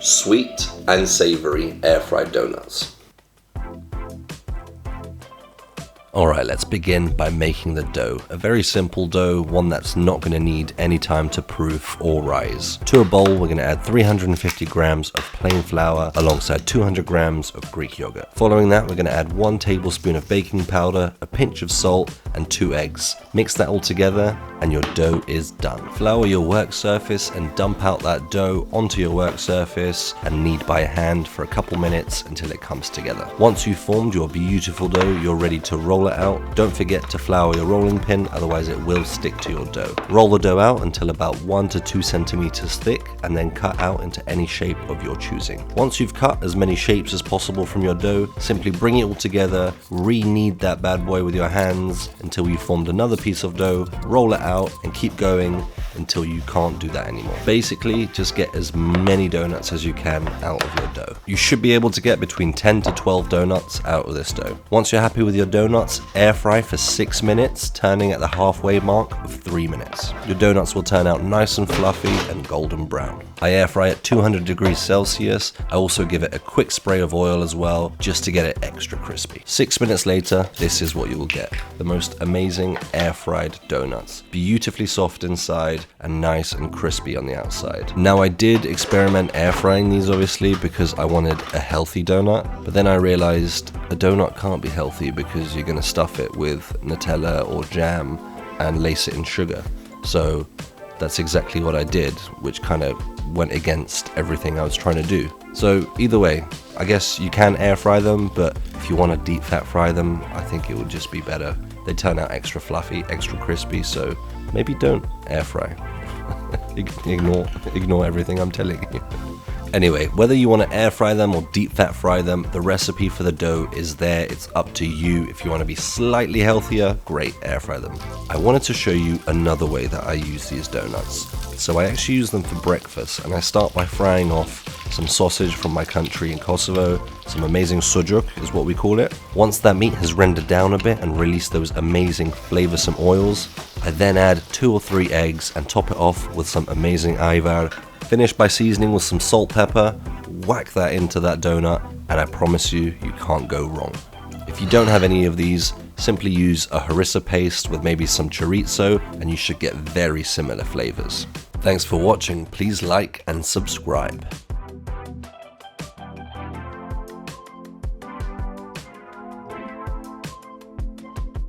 Sweet and savory air-fried donuts. Alright, let's begin by making the dough. A very simple dough, one that's not going to need any time to proof or rise. To a bowl, we're going to add 350 grams of plain flour alongside 200 grams of Greek yogurt. Following that, we're going to add 1 tablespoon of baking powder, a pinch of salt, and 2 eggs. Mix that all together and your dough is done. Flour your work surface and dump out that dough onto your work surface and knead by hand for a couple minutes until it comes together. Once you've formed your beautiful dough, you're ready to roll it out. Don't forget to flour your rolling pin, otherwise it will stick to your dough. Roll the dough out until about 1 to 2 centimeters thick and then cut out into any shape of your choosing. Once you've cut as many shapes as possible from your dough, simply bring it all together, re-knead that bad boy with your hands until you've formed another piece of dough, roll it out and keep going until you can't do that anymore. Basically, just get as many donuts as you can out of your dough. You should be able to get between 10 to 12 donuts out of this dough. Once you're happy with your donuts, air fry for 6 minutes, turning at the halfway mark of 3 minutes. Your donuts will turn out nice and fluffy and golden brown. I air fry at 200 degrees Celsius. I also give it a quick spray of oil as well, just to get it extra crispy. 6 minutes later, this is what you will get. The most amazing air fried donuts. Beautifully soft inside and nice and crispy on the outside. Now I did experiment air frying these obviously because I wanted a healthy donut, but then I realized a donut can't be healthy because you're gonna stuff it with Nutella or jam and lace it in sugar. So that's exactly what I did, which kind of went against everything I was trying to do. So either way, I guess you can air fry them, but if you want to deep fat fry them, I think it would just be better. They turn out extra fluffy, extra crispy, so maybe don't air fry. Ignore everything I'm telling you. Anyway, whether you want to air fry them or deep fat fry them, the recipe for the dough is there. It's up to you. If you want to be slightly healthier, great, air fry them. I wanted to show you another way that I use these donuts. So I actually use them for breakfast, and I start by frying off some sausage from my country in Kosovo. Some amazing sucuk is what we call it. Once that meat has rendered down a bit and released those amazing flavorsome oils, I then add 2 or 3 eggs and top it off with some amazing ayvar. Finish by seasoning with some salt, pepper, whack that into that donut, and I promise you, you can't go wrong. If you don't have any of these, simply use a harissa paste with maybe some chorizo, and you should get very similar flavors. Thanks for watching. Please like and subscribe.